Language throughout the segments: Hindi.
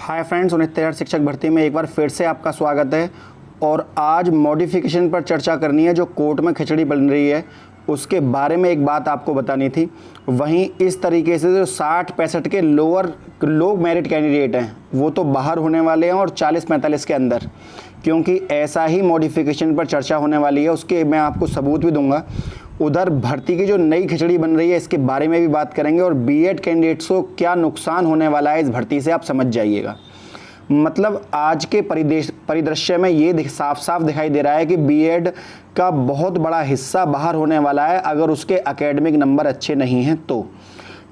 हाय फ्रेंड्स, नित्य शिक्षक भर्ती में एक बार फिर से आपका स्वागत है। और आज मॉडिफिकेशन पर चर्चा करनी है। जो कोर्ट में खिचड़ी बन रही है उसके बारे में एक बात आपको बतानी थी। वहीं इस तरीके से जो 60-65 के लो मेरिट कैंडिडेट हैं वो तो बाहर होने वाले हैं और 40-45 के अंदर, क्योंकि ऐसा ही मॉडिफिकेशन पर चर्चा होने वाली है। उसके मैं आपको सबूत भी दूंगा। उधर भर्ती की जो नई खिचड़ी बन रही है इसके बारे में भी बात करेंगे और बीएड कैंडिडेट्स को क्या नुकसान होने वाला है इस भर्ती से, आप समझ जाइएगा। मतलब आज के परिदृश्य में ये साफ साफ दिखाई दे रहा है कि बीएड का बहुत बड़ा हिस्सा बाहर होने वाला है अगर उसके एकेडमिक नंबर अच्छे नहीं हैं तो।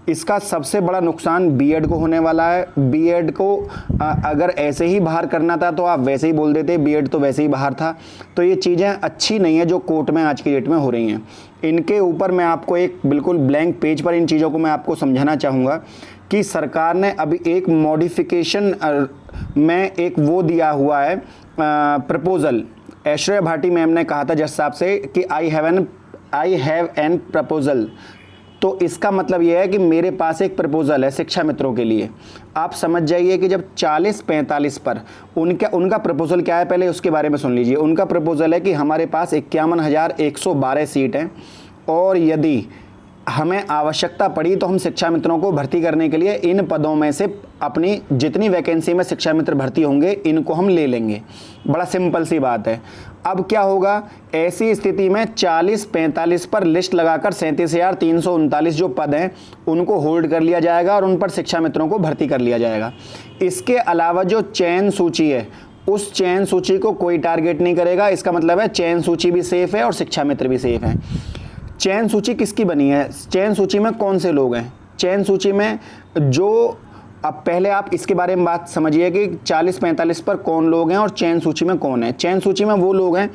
इसका सबसे बड़ा नुकसान बीएड को होने वाला है। बीएड को अगर ऐसे ही बाहर करना था तो आप वैसे ही बोल देते, बीएड तो वैसे ही बाहर था। तो ये चीज़ें अच्छी नहीं है जो कोर्ट में आज की डेट में हो रही हैं। इनके ऊपर मैं आपको एक बिल्कुल ब्लैंक पेज पर इन चीज़ों को मैं आपको समझाना चाहूँगा कि सरकार ने अभी एक मॉडिफिकेशन में एक वो दिया हुआ है प्रपोज़ल। ऐश्वर्या भाटी मैम ने कहा था जज साहब से कि आई हैव एन प्रपोज़ल। तो इसका मतलब यह है कि मेरे पास एक प्रपोज़ल है शिक्षा मित्रों के लिए। आप समझ जाइए कि जब 40-45 पर उनका प्रपोज़ल क्या है, पहले उसके बारे में सुन लीजिए। उनका प्रपोज़ल है कि हमारे पास 51,112 सीट हैं और यदि हमें आवश्यकता पड़ी तो हम शिक्षा मित्रों को भर्ती करने के लिए इन पदों में से अपनी जितनी वैकेंसी में शिक्षा मित्र भर्ती होंगे इनको हम ले लेंगे। बड़ा सिंपल सी बात है। अब क्या होगा, ऐसी स्थिति में 40-45 पर लिस्ट लगाकर 37,339 जो पद हैं उनको होल्ड कर लिया जाएगा और उन पर शिक्षा मित्रों को भर्ती कर लिया जाएगा। इसके अलावा जो चयन सूची है उस चयन सूची को कोई टारगेट नहीं करेगा। इसका मतलब है चयन सूची भी सेफ है और शिक्षा मित्र भी सेफ हैं। चयन सूची किसकी बनी है, चयन सूची में कौन से लोग हैं, चयन सूची में जो, अब पहले आप इसके बारे में बात समझिए कि 40-45 पर कौन लोग हैं और चयन सूची में कौन है। चयन सूची में वो लोग हैं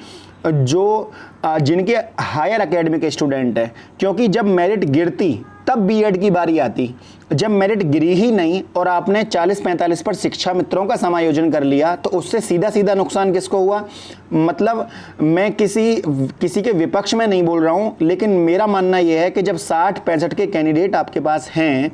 जो जिनके हायर एकेडमिक स्टूडेंट है, क्योंकि जब मेरिट गिरती तब बीएड की बारी आती। जब मेरिट गिरी ही नहीं और आपने 40-45 पर शिक्षा मित्रों का समायोजन कर लिया तो उससे सीधा सीधा नुकसान किसको हुआ। मतलब मैं किसी के विपक्ष में नहीं बोल रहा हूँ, लेकिन मेरा मानना यह है कि जब 60-65 के कैंडिडेट आपके पास हैं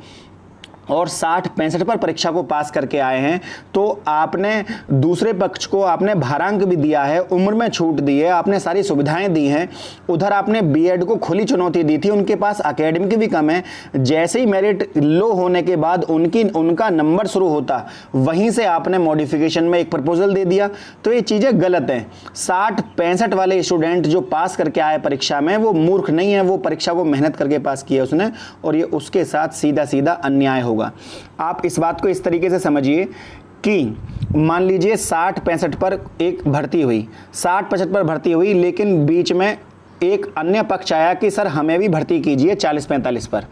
और 60-65 पर परीक्षा को पास करके आए हैं तो आपने दूसरे पक्ष को आपने भारांक भी दिया है, उम्र में छूट दी है, आपने सारी सुविधाएं दी हैं। उधर आपने बीएड को खुली चुनौती दी थी, उनके पास एकेडमिक भी कम है। जैसे ही मेरिट लो होने के बाद उनका नंबर शुरू होता वहीं से आपने मॉडिफिकेशन में एक प्रपोजल दे दिया। तो ये चीज़ें गलत हैं। 60-65 वाले स्टूडेंट जो पास करके आए परीक्षा में वो मूर्ख नहीं है, वो परीक्षा को मेहनत करके पास किया उसने, और ये उसके साथ सीधा सीधा अन्याय होगा। आप इस बात को इस तरीके से समझिए कि मान लीजिए 60-65 पर एक भर्ती हुई, 60-65 पर भर्ती हुई, लेकिन बीच में एक अन्य पक्ष आया कि सर हमें भी भर्ती कीजिए 40-45 पर।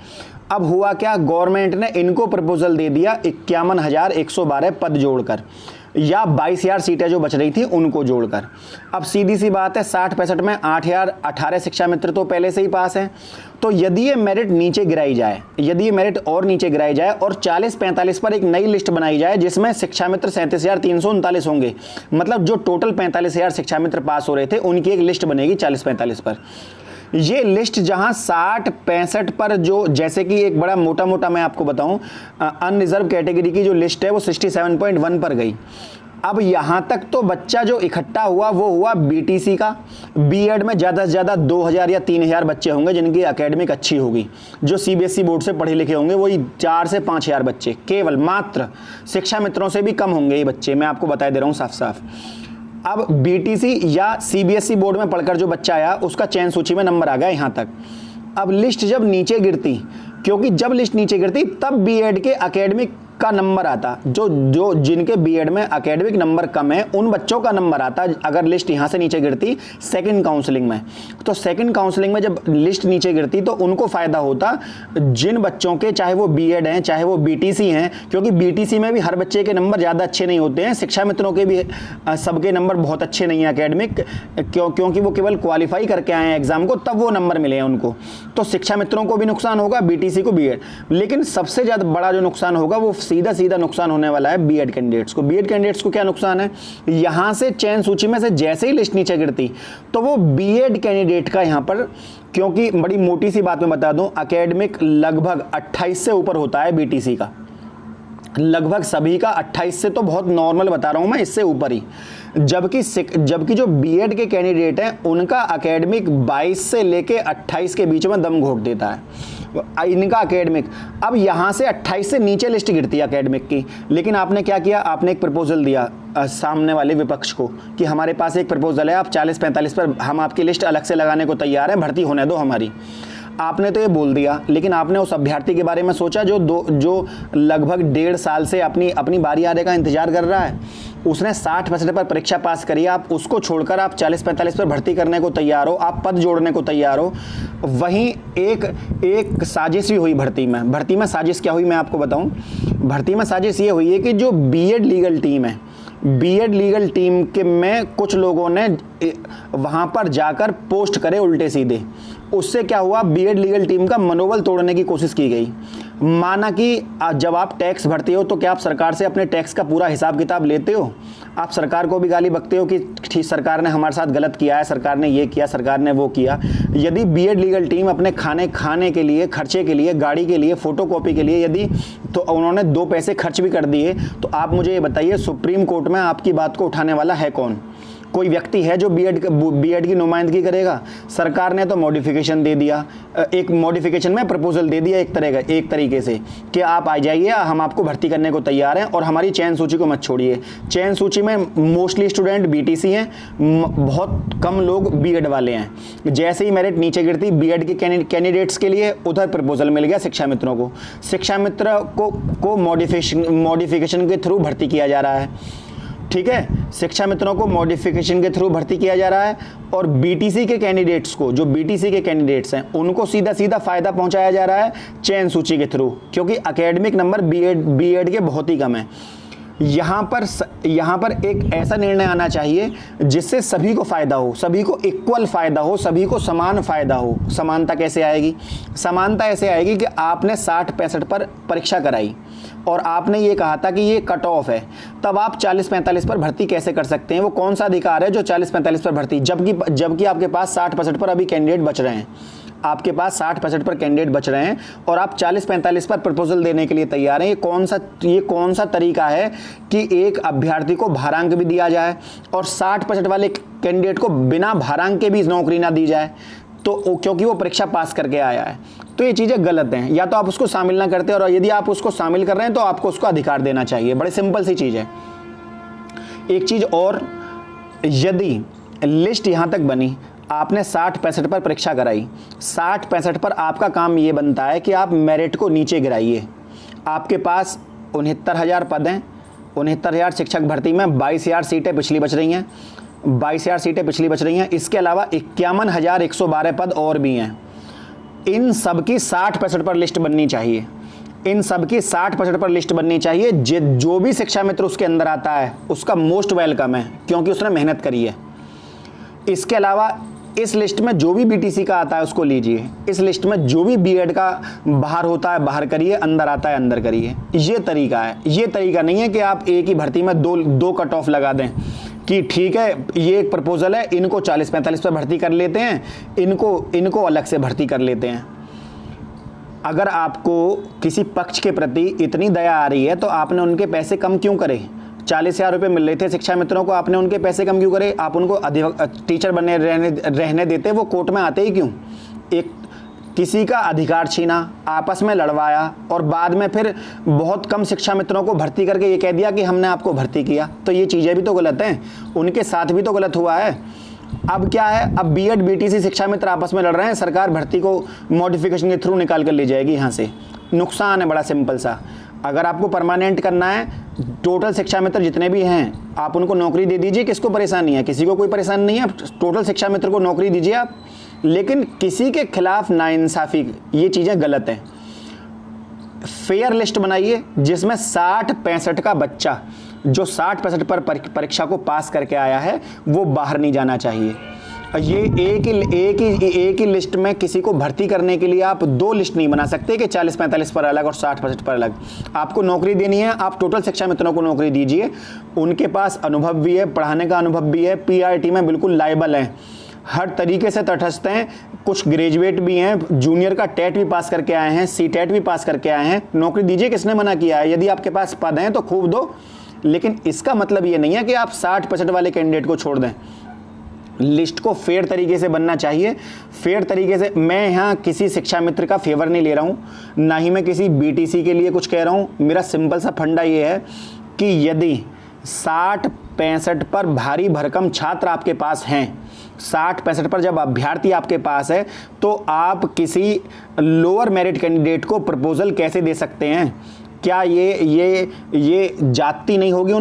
अब हुआ क्या, गवर्नमेंट ने इनको प्रपोजल दे दिया 51,112 पद जोड़कर, या 22,000 सीटें जो बच रही थी उनको जोड़कर। अब सीधी सी बात है, 60-65 में 8,018 शिक्षा मित्र तो पहले से ही पास हैं। तो यदि ये मेरिट नीचे गिराई जाए, यदि ये मेरिट और नीचे गिराई जाए और 40-45 पर एक नई लिस्ट बनाई जाए जिसमें शिक्षा मित्र 37,339 होंगे, मतलब जो टोटल 45,000 शिक्षा मित्र पास हो रहे थे उनकी एक लिस्ट बनेगी 40-45 पर। ये लिस्ट जहां 60-65 पर जो, जैसे कि एक बड़ा मोटा मैं आपको बताऊं, अनरिजर्व कैटेगरी की जो लिस्ट है वो 67.1 पर गई। अब यहां तक तो बच्चा जो इकट्ठा हुआ वो हुआ बीटीसी का। बीएड में ज़्यादा से ज़्यादा 2,000 या 3,000 बच्चे होंगे जिनकी एकेडमिक अच्छी होगी, जो सीबीएसई बोर्ड से पढ़े लिखे होंगे वही 4 से 5,000 बच्चे केवल, मात्र। शिक्षा मित्रों से भी कम होंगे ये बच्चे, मैं आपको बता दे रहा हूँ साफ साफ। अब बीटीसी या सीबीएसई बोर्ड में पढ़कर जो बच्चा आया उसका चयन सूची में नंबर आ गया यहाँ तक। अब लिस्ट जब नीचे गिरती, क्योंकि जब लिस्ट नीचे गिरती तब बीएड के एकेडमिक का नंबर आता, जो जिनके बीएड में एकेडमिक नंबर कम है उन बच्चों का नंबर आता। अगर लिस्ट यहाँ से नीचे गिरती सेकंड काउंसलिंग में, तो सेकंड काउंसलिंग में जब लिस्ट नीचे गिरती तो उनको फ़ायदा होता जिन बच्चों के, चाहे वो बीएड हैं चाहे वो बीटीसी हैं, क्योंकि बीटीसी में भी हर बच्चे के नंबर ज़्यादा अच्छे नहीं होते हैं। शिक्षा मित्रों के भी सबके नंबर बहुत अच्छे नहीं हैं एकेडमिक, क्योंकि वो केवल क्वालिफाई करके आए हैं एग्जाम को, तब वो नंबर मिले हैं उनको। तो शिक्षा मित्रों को भी नुकसान होगा, बीटीसी को, बीएड। लेकिन सबसे ज़्यादा बड़ा जो नुकसान होगा वो सीधा नुकसान होने वाला है बीएड कैंडिडेट्स को। बीएड कैंडिडेट्स को क्या नुकसान है, यहां से चयन सूची में से जैसे ही लिस्ट नीचे गिरती तो वो बीएड कैंडिडेट का यहां पर, क्योंकि बड़ी मोटी सी बात मैं बता दूं, एकेडमिक लगभग 28 से ऊपर होता है बीटीसी का, लगभग सभी का 28 से, तो बहुत नॉर्मल बता रहा हूँ मैं, इससे ऊपर ही। जबकि जो बीएड के कैंडिडेट हैं उनका एकेडमिक 22 से लेके 28 के बीच में दम घोट देता है इनका एकेडमिक। अब यहाँ से 28 से नीचे लिस्ट गिरती है एकेडमिक की। लेकिन आपने क्या किया, आपने एक प्रपोजल दिया सामने वाले विपक्ष को कि हमारे पास एक प्रपोजल है, आप 40-45 पर हम आपकी लिस्ट अलग से लगाने को तैयार हैं, भर्ती होने दो हमारी। आपने तो ये बोल दिया, लेकिन आपने उस अभ्यर्थी के बारे में सोचा जो लगभग 1.5 साल से अपनी बारी आने का इंतजार कर रहा है। उसने 60% पर परीक्षा पास करी, आप उसको छोड़कर आप 40-45 पर भर्ती करने को तैयार हो, आप पद जोड़ने को तैयार हो। वहीं एक साजिश भी हुई भर्ती में साजिश क्या हुई मैं आपको बताऊं। भर्ती में साजिश ये हुई है कि जो बीएड लीगल टीम है, बीएड लीगल टीम के में कुछ लोगों ने वहाँ पर जाकर पोस्ट करे उल्टे सीधे। उससे क्या हुआ, बीएड लीगल टीम का मनोबल तोड़ने की कोशिश की गई। माना कि जब आप टैक्स भरते हो तो क्या आप सरकार से अपने टैक्स का पूरा हिसाब किताब लेते हो? आप सरकार को भी गाली बकते हो कि ठीक सरकार ने हमारे साथ गलत किया है, सरकार ने ये किया, सरकार ने वो किया। यदि बीएड लीगल टीम अपने खाने के लिए, खर्चे के लिए, गाड़ी के लिए, फोटोकॉपी के लिए यदि तो उन्होंने 2 पैसे खर्च भी कर दिए, तो आप मुझे ये बताइए सुप्रीम कोर्ट में आपकी बात को उठाने वाला है कौन? कोई व्यक्ति है जो बीएड की नुमाइंदगी करेगा? सरकार ने तो मॉडिफिकेशन दे दिया, एक मॉडिफिकेशन में प्रपोजल दे दिया एक तरीके से कि आप आ जाइए, हम आपको भर्ती करने को तैयार हैं और हमारी चयन सूची को मत छोड़िए। चयन सूची में मोस्टली स्टूडेंट बीटीसी हैं, बहुत कम लोग बीएड वाले हैं। जैसे ही मेरिट नीचे गिरती बीएड के कैंडिडेट्स के लिए, उधर प्रपोजल मिल गया शिक्षा मित्रों को। शिक्षा मित्र को मॉडिफिकेशन के थ्रू भर्ती किया जा रहा है। ठीक है, शिक्षा मित्रों को मॉडिफिकेशन के थ्रू भर्ती किया जा रहा है और बीटीसी के कैंडिडेट्स को, जो बीटीसी के कैंडिडेट्स हैं, उनको सीधा फायदा पहुंचाया जा रहा है चयन सूची के थ्रू, क्योंकि एकेडमिक नंबर बीएड के बहुत ही कम है। यहाँ पर एक ऐसा निर्णय आना चाहिए जिससे सभी को फायदा हो, सभी को इक्वल फायदा हो, सभी को समान फायदा हो। समानता कैसे आएगी? समानता ऐसे आएगी कि आपने 60-65 पर परीक्षा कराई और आपने ये कहा था कि ये कट ऑफ है, तब आप 40-45 पर भर्ती कैसे कर सकते हैं? वो कौन सा अधिकार है जो 40-45 पर भर्ती, जबकि आपके पास 60-65 पर अभी कैंडिडेट बच रहे हैं, आपके पास 60-65 पर कैंडिडेट बच रहे हैं और आप 40-45 पर प्रपोजल देने के लिए तैयार हैं। ये कौन सा तरीका है कि एक अभ्यर्थी को भारांक भी दिया जाए और 60-65 वाले कैंडिडेट को बिना भारांक के भी नौकरी ना दी जाए, तो क्योंकि वो परीक्षा पास करके आया है? तो ये चीज़ें गलत हैं। या तो आप उसको शामिल ना करते, और यदि आप उसको शामिल कर रहे हैं तो आपको उसको अधिकार देना चाहिए। बड़े सिंपल सी चीज़ है। एक चीज़ और, यदि लिस्ट यहाँ तक बनी, आपने 60-65 पर परीक्षा कराई, 60-65 पर आपका काम ये बनता है कि आप मेरिट को नीचे गिराइए। आपके पास 69,000 पद हैं, 69,000 शिक्षक भर्ती में 22,000 सीटें पिछली बच रही हैं, 22,000 सीटें पिछली बच रही हैं। इसके अलावा 51,112 पद और भी हैं। इन सब की 60-65 पर लिस्ट बननी चाहिए। इन सब की 60-65 पर लिस्ट बननी चाहिए। जो भी शिक्षा मित्र उसके अंदर आता है उसका मोस्ट वेलकम है, क्योंकि उसने मेहनत करी है। इसके अलावा इस लिस्ट में जो भी बीटीसी का आता है उसको लीजिए। इस लिस्ट में जो भी बीएड का बाहर होता है बाहर करिए, अंदर आता है अंदर करिए। ये तरीका है। ये तरीका नहीं है कि आप एक ही भर्ती में दो कट ऑफ लगा दें कि ठीक है ये एक प्रपोजल है, इनको 40-45 पर भर्ती कर लेते हैं, इनको अलग से भर्ती कर लेते हैं। अगर आपको किसी पक्ष के प्रति इतनी दया आ रही है तो आपने उनके पैसे कम क्यों करे? 40,000 रुपये मिल रहे थे शिक्षा मित्रों को, आपने उनके पैसे कम क्यों करे? आप उनको टीचर बने रहने देते, वो कोर्ट में आते ही क्यों? एक किसी का अधिकार छीना, आपस में लड़वाया और बाद में फिर बहुत कम शिक्षा मित्रों को भर्ती करके ये कह दिया कि हमने आपको भर्ती किया। तो ये चीज़ें भी तो गलत हैं, उनके साथ भी तो गलत हुआ है। अब क्या है, अब बीएड बीटीसी शिक्षा मित्र आपस में लड़ रहे हैं, सरकार भर्ती को मॉडिफिकेशन के थ्रू निकाल कर ले जाएगी यहाँ से। नुकसान है बड़ा सिंपल सा। अगर आपको परमानेंट करना है, टोटल शिक्षा मित्र जितने भी हैं आप उनको नौकरी दे दीजिए। किसको परेशानी है? किसी को कोई परेशानी नहीं है। टोटल शिक्षा मित्र को नौकरी दीजिए आप, लेकिन किसी के खिलाफ नाइंसाफ़ी, ये चीज़ें गलत हैं। फेयर लिस्ट बनाइए जिसमें 60-65 का बच्चा जो 60-65 पर परीक्षा को पास करके आया है वो बाहर नहीं जाना चाहिए। ये एक ही लिस्ट में किसी को भर्ती करने के लिए आप 2 लिस्ट नहीं बना सकते कि 40-45 पर अलग और 60-65 पर अलग। आपको नौकरी देनी है, आप टोटल शिक्षा मित्रों को नौकरी दीजिए। उनके पास अनुभव भी है, पढ़ाने का अनुभव भी है, पीआरटी में बिल्कुल लायबल हैं। हर तरीके से तटस्थ हैं, कुछ ग्रेजुएट भी हैं, जूनियर का टेट भी पास करके आए हैं, सी टेट भी पास करके आए हैं। नौकरी दीजिए, किसने मना किया है? यदि आपके पास पद हैं तो खूब दो, लेकिन इसका मतलब ये नहीं है कि आप 60-65 वाले कैंडिडेट को छोड़ दें। लिस्ट को फेयर तरीके से बनना चाहिए, फेयर तरीके से। मैं यहाँ किसी शिक्षा मित्र का फेवर नहीं ले रहा हूँ, ना ही मैं किसी बीटीसी के लिए कुछ कह रहा हूँ। मेरा सिंपल सा फंडा ये है कि यदि 60-65 पर भारी भरकम छात्र आपके पास हैं, 60-65 पर जब अभ्यर्थी आपके पास है, तो आप किसी लोअर मेरिट कैंडिडेट को प्रपोजल कैसे दे सकते हैं? क्या ये जाति नहीं होगी?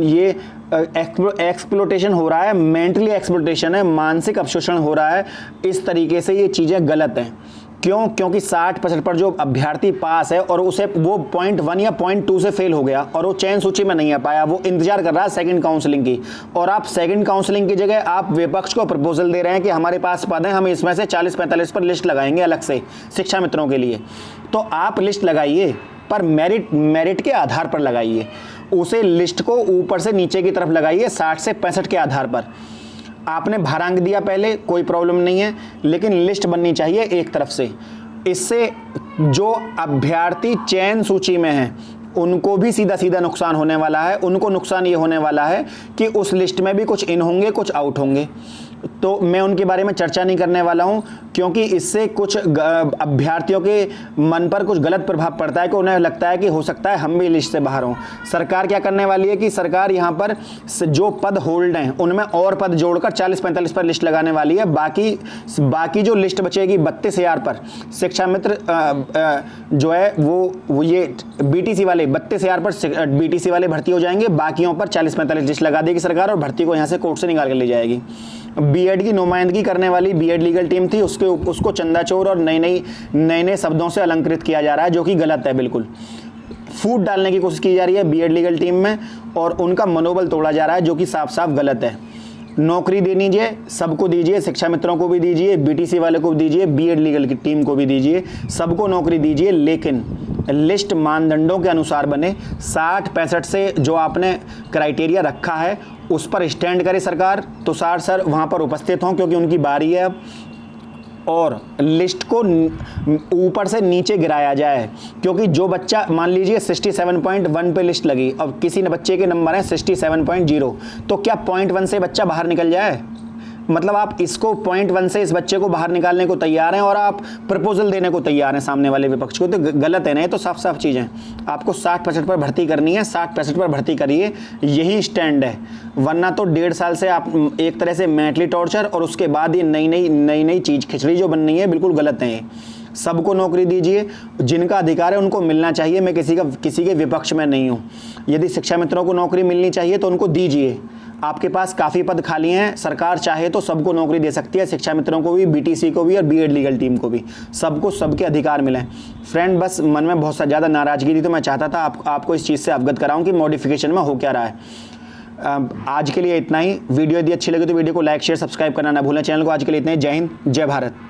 ये एक्सप्लोटेशन हो रहा है, मेंटली एक्सप्लोटेशन है, मानसिक अवशोषण हो रहा है। इस तरीके से ये चीज़ें गलत हैं। क्यों? क्योंकि 60-65 पर जो अभ्यर्थी पास है और उसे वो 0.1 या 0.2 से फेल हो गया और वो चयन सूची में नहीं आ पाया, वो इंतजार कर रहा है सेकंड काउंसलिंग की, और आप सेकंड काउंसलिंग की जगह आप विपक्ष को प्रपोजल दे रहे हैं कि हमारे पास पद है, हम इसमें से 40-45 पर लिस्ट लगाएंगे अलग से शिक्षा मित्रों के लिए। तो आप लिस्ट लगाइए, पर मेरिट के आधार पर लगाइए। उसे लिस्ट को ऊपर से नीचे की तरफ लगाइए, 60 से 65 के आधार पर। आपने भारांक दिया पहले, कोई प्रॉब्लम नहीं है, लेकिन लिस्ट बननी चाहिए एक तरफ से। इससे जो अभ्यर्थी चयन सूची में हैं उनको भी सीधा सीधा नुकसान होने वाला है। उनको नुकसान ये होने वाला है कि उस लिस्ट में भी कुछ इन होंगे, कुछ आउट होंगे। तो मैं उनके बारे में चर्चा नहीं करने वाला हूं, क्योंकि इससे कुछ अभ्यर्थियों के मन पर कुछ गलत प्रभाव पड़ता है कि उन्हें लगता है कि हो सकता है हम भी लिस्ट से बाहर हों। सरकार क्या करने वाली है कि सरकार यहां पर जो पद होल्ड हैं उनमें और पद जोड़कर 40-45 पर लिस्ट लगाने वाली है। बाकी जो लिस्ट बचेगी 32,000 पर शिक्षा मित्र जो है वो ये बीटीसी वाले 32,000 पर बीटीसी वाले भर्ती हो जाएंगे। बाकियों पर 40-45 लिस्ट लगा देगी सरकार और भर्ती को यहाँ से कोर्ट से निकाल कर ले जाएगी। बीएड की नुमाइंदगी करने वाली बीएड लीगल टीम थी, उसको चंदा चोर और नए शब्दों से अलंकृत किया जा रहा है, जो कि गलत है। बिल्कुल फूट डालने की कोशिश की जा रही है बीएड लीगल टीम में और उनका मनोबल तोड़ा जा रहा है, जो कि साफ साफ गलत है। नौकरी दे दीजिए, सबको दीजिए, शिक्षा मित्रों को भी दीजिए, बीटीसी वाले को भी दीजिए, बीएड लीगल की टीम को भी दीजिए, सबको नौकरी दीजिए, लेकिन लिस्ट मानदंडों के अनुसार बने। 60-65 से जो आपने क्राइटेरिया रखा है उस पर स्टैंड करे सरकार, तो सर वहाँ पर उपस्थित हों, क्योंकि उनकी बारी है अब। और लिस्ट को ऊपर से नीचे गिराया जाए, क्योंकि जो बच्चा मान लीजिए 67.1 पे लिस्ट लगी और किसी ने बच्चे के नंबर हैं 67.0, तो क्या 0.1 से बच्चा बाहर निकल जाए? मतलब आप इसको 0.1 से इस बच्चे को बाहर निकालने को तैयार हैं और आप प्रपोजल देने को तैयार हैं सामने वाले विपक्ष को, तो गलत है ना। ये तो साफ साफ चीज़ें। आपको 60-65 पर भर्ती करनी है, 60-65 पर भर्ती करिए, यही स्टैंड है। वरना तो 1.5 साल से आप एक तरह से मेंटली टॉर्चर और उसके बाद ये नई चीज़ खिचड़ी जो बननी है, बिल्कुल गलत है ये। सबको नौकरी दीजिए, जिनका अधिकार है उनको मिलना चाहिए। मैं किसी के विपक्ष में नहीं हूँ। यदि शिक्षा मित्रों को नौकरी मिलनी चाहिए तो उनको दीजिए। आपके पास काफ़ी पद खाली हैं, सरकार चाहे तो सबको नौकरी दे सकती है, शिक्षा मित्रों को भी, बीटीसी को भी और बीएड लीगल टीम को भी। सबको सबके अधिकार मिलें। फ्रेंड, बस मन में बहुत ज़्यादा नाराज़गी थी, तो मैं चाहता था आपको इस चीज़ से अवगत कराऊं कि मॉडिफिकेशन में हो क्या रहा है। आज के लिए इतना ही। वीडियो यदि अच्छी लगी तो वीडियो को लाइक शेयर सब्सक्राइब करना ना भूलें। चैनल को आज के लिए इतना ही। जय हिंद, जय भारत।